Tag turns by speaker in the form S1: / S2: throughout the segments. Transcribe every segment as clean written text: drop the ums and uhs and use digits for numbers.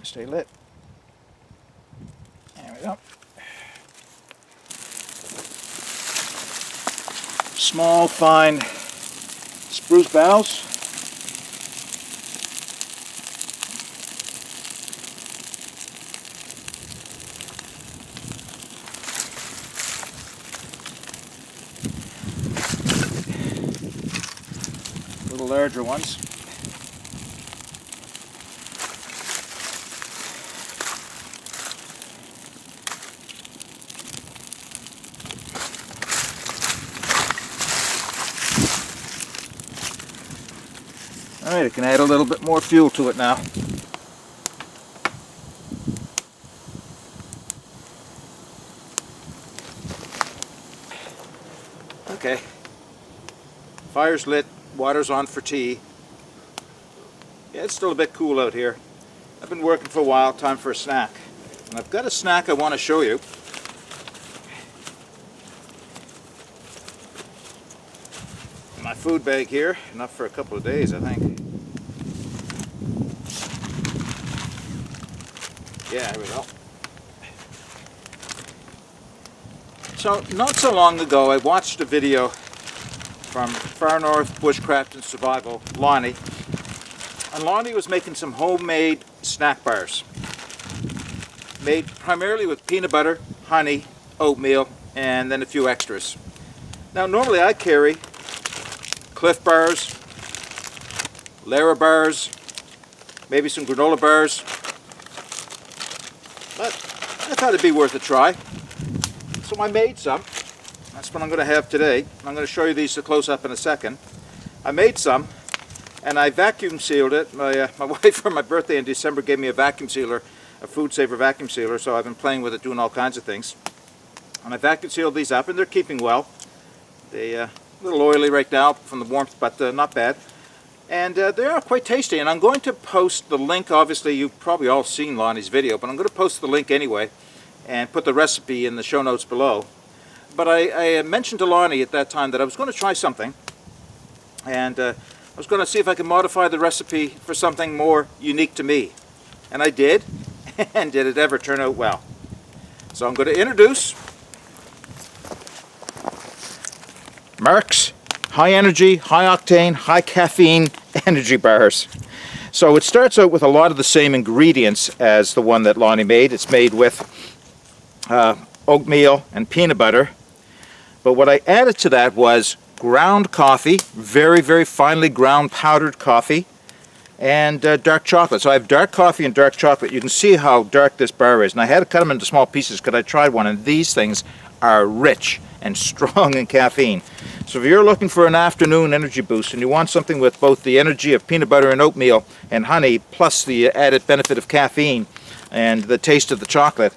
S1: Stay lit. There we go. Small, fine spruce boughs. Little larger ones. Alright, I can add a little bit more fuel to it now. Okay, fire's lit, water's on for tea. Yeah, it's still a bit cool out here. I've been working for a while, time for a snack. And I've got a snack I want to show you. My food bag here, enough for a couple of days, I think. Yeah, here we go. So, not so long ago, I watched a video from Far North Bushcraft and Survival, Lonnie. And Lonnie was making some homemade snack bars. Made primarily with peanut butter, honey, oatmeal, and then a few extras. Now, normally I carry Cliff bars, Lara bars, maybe some granola bars. But I thought it'd be worth a try. So I made some. That's what I'm going to have today. I'm going to show you these close up in a second. I made some and I vacuum sealed it. My wife for my birthday in December gave me a vacuum sealer, a Food Saver vacuum sealer, so I've been playing with it, doing all kinds of things. And I vacuum sealed these up and they're keeping well. They a little oily right now from the warmth, but not bad. And they are quite tasty, and I'm going to post the link. Obviously you've probably all seen Lonnie's video, but I'm going to post the link anyway and put the recipe in the show notes below. But I mentioned to Lonnie at that time that I was going to try something, and I was going to see if I could modify the recipe for something more unique to me. And I did, and did it ever turn out well. So I'm going to introduce Mark's high energy, high octane, high caffeine energy bars. So it starts out with a lot of the same ingredients as the one that Lonnie made. It's made with oatmeal and peanut butter. But what I added to that was ground coffee, very, very finely ground powdered coffee, and dark chocolate. So I have dark coffee and dark chocolate. You can see how dark this bar is. And I had to cut them into small pieces because I tried one, and these things are rich and strong in caffeine. So if you're looking for an afternoon energy boost and you want something with both the energy of peanut butter and oatmeal and honey, plus the added benefit of caffeine and the taste of the chocolate,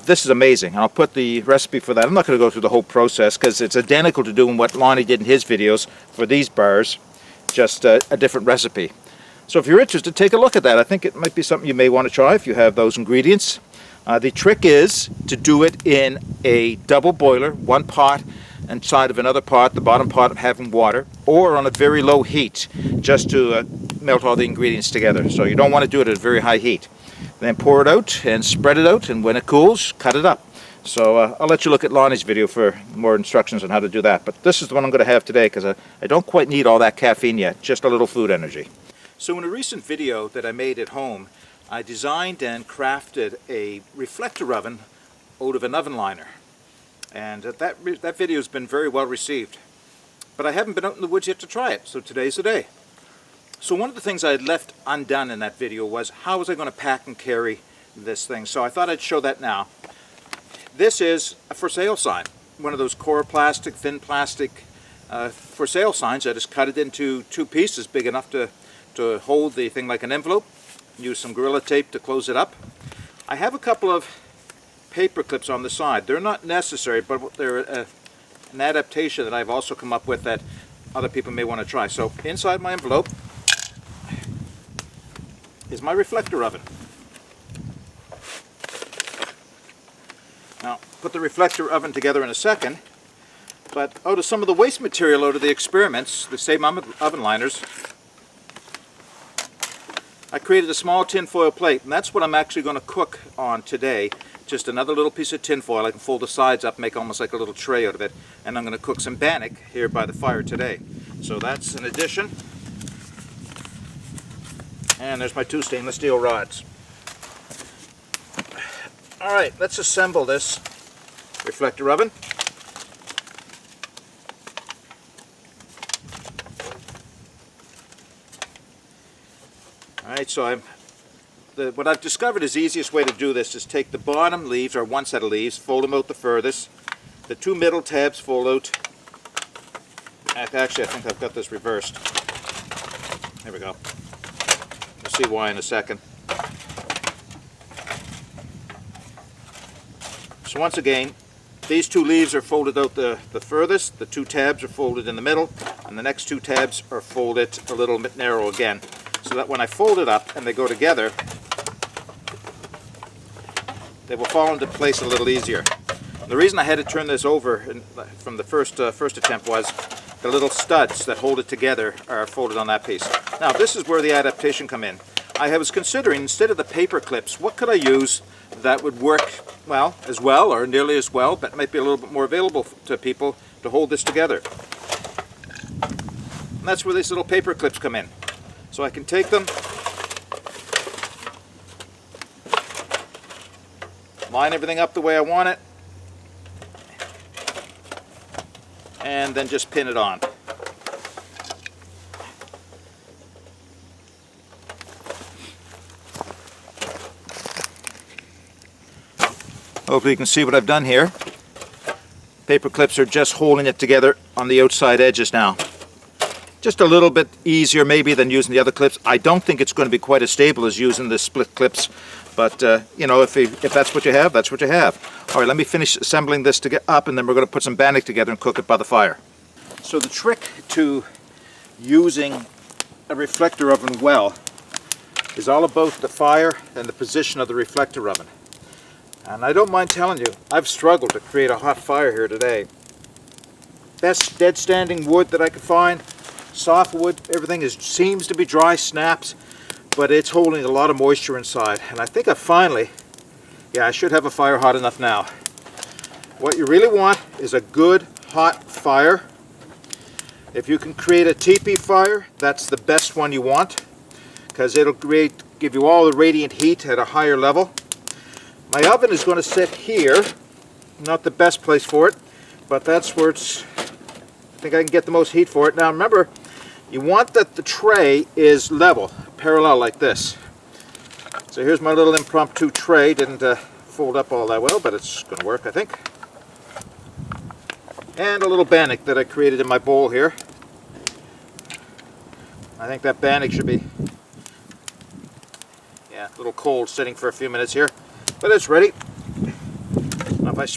S1: this is amazing. I'll put the recipe for that. I'm not going to go through the whole process because it's identical to doing what Lonnie did in his videos for these bars, just a different recipe. So if you're interested, take a look at that. I think it might be something you may want to try if you have those ingredients. The trick is to do it in a double boiler, one pot inside of another pot, the bottom pot having water, or on a very low heat, just to melt all the ingredients together. So you don't want to do it at a very high heat. Then pour it out and spread it out, and when it cools, cut it up. So I'll let you look at Lonnie's video for more instructions on how to do that. But this is the one I'm going to have today because I don't quite need all that caffeine yet, just a little food energy. So in a recent video that I made at home, I designed and crafted a reflector oven out of an oven liner. And that video has been very well received. But I haven't been out in the woods yet to try it, so today's the day. So one of the things I had left undone in that video was how was I going to pack and carry this thing. So I thought I'd show that now. This is a for sale sign. One of those core plastic, thin plastic for sale signs. I just cut it into two pieces big enough to hold the thing like an envelope. Use some Gorilla Tape to close it up. I have a couple of paper clips on the side. They're not necessary, but they're an adaptation that I've also come up with that other people may want to try. So inside my envelope is my reflector oven. Now, put the reflector oven together in a second, but out of some of the waste material out of the experiments, the same oven liners, I created a small tinfoil plate, and that's what I'm actually going to cook on today. Just another little piece of tinfoil. I can fold the sides up, make almost like a little tray out of it, and I'm going to cook some bannock here by the fire today. So that's an addition. And there's my 2 stainless steel rods. Alright, let's assemble this reflector oven. Alright, so what I've discovered is the easiest way to do this is take the bottom leaves, or one set of leaves, fold them out the furthest. The 2 middle tabs fold out. Actually, I think I've got this reversed. There we go. You'll see why in a second. So once again, these 2 leaves are folded out the furthest, the 2 tabs are folded in the middle, and the next 2 tabs are folded a little bit narrow again, so that when I fold it up and they go together, they will fall into place a little easier. The reason I had to turn this over from the first attempt was the little studs that hold it together are folded on that piece. Now this is where the adaptation come in. I was considering, instead of the paper clips, what could I use that would work as well or nearly as well, but might be a little bit more available to people to hold this together. And that's where these little paper clips come in. So I can take them, line everything up the way I want it, and then just pin it on. Hopefully you can see what I've done here. Paper clips are just holding it together on the outside edges now. Just a little bit easier maybe than using the other clips. I don't think it's going to be quite as stable as using the split clips, but you know, if that's what you have, that's what you have. All right, let me finish assembling this to get up, and then we're going to put some bannock together and cook it by the fire. So the trick to using a reflector oven well is all about the fire and the position of the reflector oven. And I don't mind telling you, I've struggled to create a hot fire here today. Best dead standing wood that I could find, softwood, everything seems to be dry snaps, but it's holding a lot of moisture inside. And I think I should have a fire hot enough now. What you really want is a good hot fire. If you can create a teepee fire, that's the best one you want, because it'll give you all the radiant heat at a higher level. My oven is going to sit here, not the best place for it, but that's where I think I can get the most heat for it. Now remember, you want that the tray is level, parallel like this. So here's my little impromptu tray. Didn't fold up all that well, but it's going to work, I think. And a little bannock that I created in my bowl here. I think that bannock should be, a little cold, sitting for a few minutes here. But it's ready. Now if I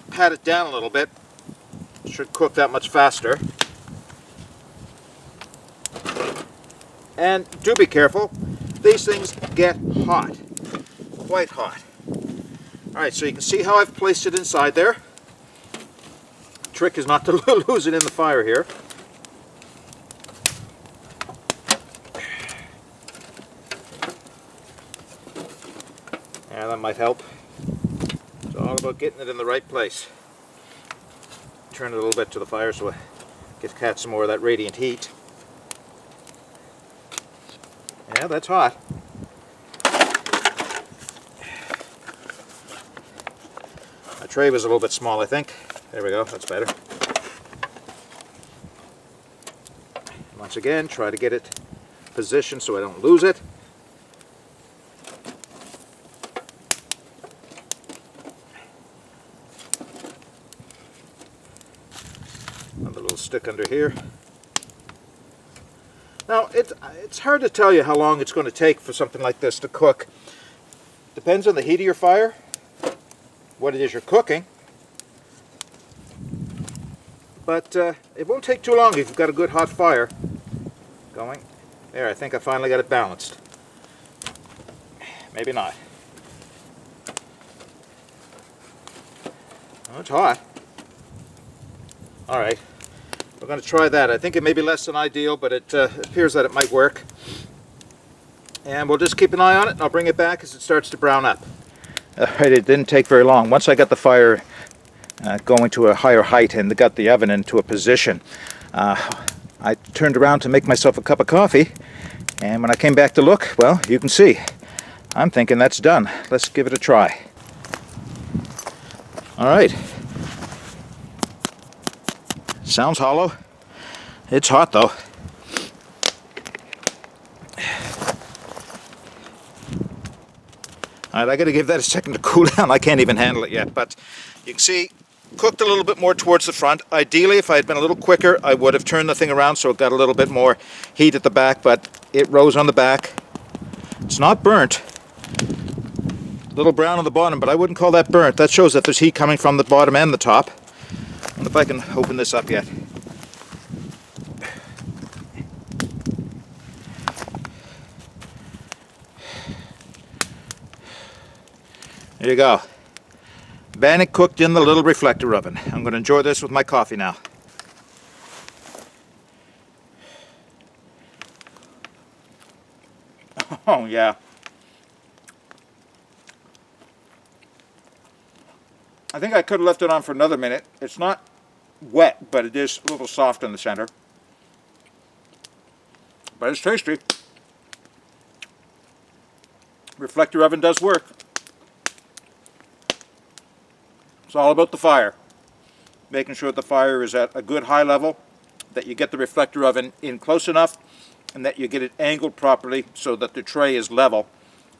S1: pat it down a little bit, it should cook that much faster. And do be careful, these things get hot, quite hot. Alright, so you can see how I've placed it inside there. The trick is not to lose it in the fire here. Yeah, that might help. It's all about getting it in the right place. Turn it a little bit to the fire so I catch some more of that radiant heat. Yeah, that's hot. My tray was a little bit small, I think. There we go, that's better. Once again, try to get it positioned so I don't lose it. Another little stick under here. Now, it's hard to tell you how long it's going to take for something like this to cook. Depends on the heat of your fire, what it is you're cooking, but it won't take too long if you've got a good hot fire going. There, I think I finally got it balanced. Maybe not. Oh, it's hot. Alright, we're going to try that. I think it may be less than ideal, but it appears that it might work. And we'll just keep an eye on it, and I'll bring it back as it starts to brown up. Alright, it didn't take very long. Once I got the fire going to a higher height and got the oven into a position, I turned around to make myself a cup of coffee, and when I came back to look, well, you can see, I'm thinking that's done. Let's give it a try. Alright. Sounds hollow. It's hot though. Alright, I gotta give that a second to cool down. I can't even handle it yet, but you can see, cooked a little bit more towards the front. Ideally, if I had been a little quicker, I would have turned the thing around so it got a little bit more heat at the back, but it rose on the back. It's not burnt. A little brown on the bottom, but I wouldn't call that burnt. That shows that there's heat coming from the bottom and the top. I wonder if I can open this up yet. There you go. Bannock cooked in the little reflector oven. I'm going to enjoy this with my coffee now. Oh yeah. I think I could have left it on for another minute. It's not wet, but it is a little soft in the center. But it's tasty. Reflector oven does work. It's all about the fire. Making sure the fire is at a good high level, that you get the reflector oven in close enough, and that you get it angled properly so that the tray is level,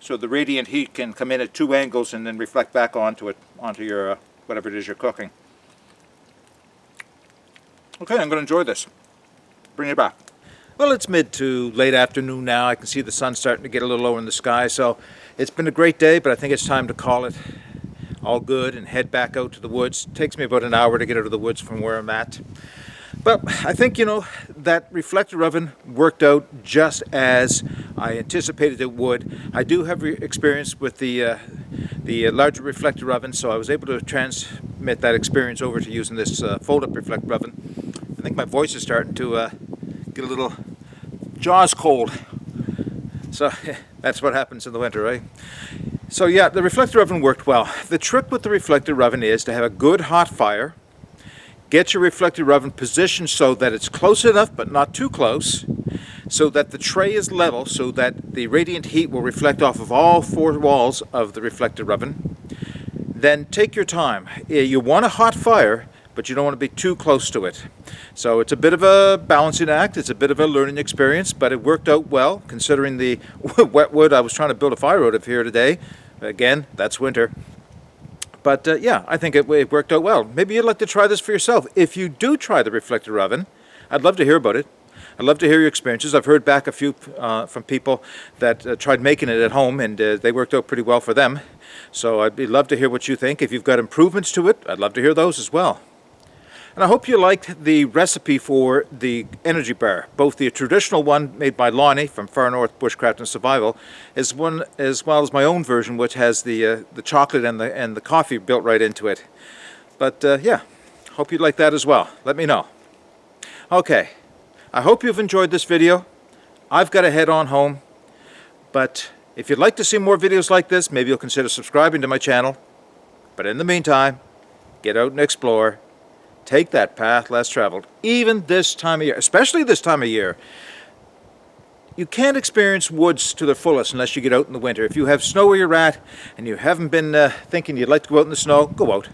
S1: so the radiant heat can come in at two angles and then reflect back onto it, onto your whatever it is you're cooking. Okay, I'm going to enjoy this. Bring it back. Well, it's mid to late afternoon now. I can see the sun starting to get a little lower in the sky, so it's been a great day, but I think it's time to call it all good and head back out to the woods. It takes me about an hour to get out of the woods from where I'm at. But I think, you know, that reflector oven worked out just as I anticipated it would. I do have experience with the larger reflector oven, so I was able to transmit that experience over to using this fold-up reflector oven. I think my voice is starting to get a little jaws cold. So that's what happens in the winter, right? So yeah, the reflector oven worked well. The trick with the reflector oven is to have a good hot fire. Get your reflector oven positioned so that it's close enough but not too close, so that the tray is level, so that the radiant heat will reflect off of all four walls of the reflector oven. Then take your time. You want a hot fire, but you don't want to be too close to it. So it's a bit of a balancing act, it's a bit of a learning experience, but it worked out well considering the wet wood I was trying to build a fire out of here today. Again, that's winter. But yeah, I think it worked out well. Maybe you'd like to try this for yourself. If you do try the reflector oven, I'd love to hear about it. I'd love to hear your experiences. I've heard back a few from people that tried making it at home, and they worked out pretty well for them. So I'd love to hear what you think. If you've got improvements to it, I'd love to hear those as well. And I hope you liked the recipe for the energy bar, both the traditional one made by Lonnie from Far North Bushcraft and Survival, as well as my own version, which has the chocolate and the coffee built right into it. But yeah, hope you like that as well. Let me know. Okay, I hope you've enjoyed this video. I've got to head on home, but if you'd like to see more videos like this, maybe you'll consider subscribing to my channel. But in the meantime, get out and explore. Take that path less traveled, even this time of year, especially this time of year. You can't experience woods to the fullest unless you get out in the winter. If you have snow where you're at and you haven't been thinking you'd like to go out in the snow, go out.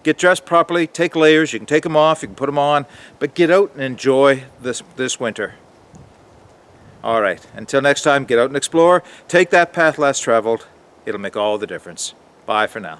S1: Get dressed properly, take layers, you can take them off, you can put them on, but get out and enjoy this winter. All right, until next time, get out and explore. Take that path less traveled. It'll make all the difference. Bye for now.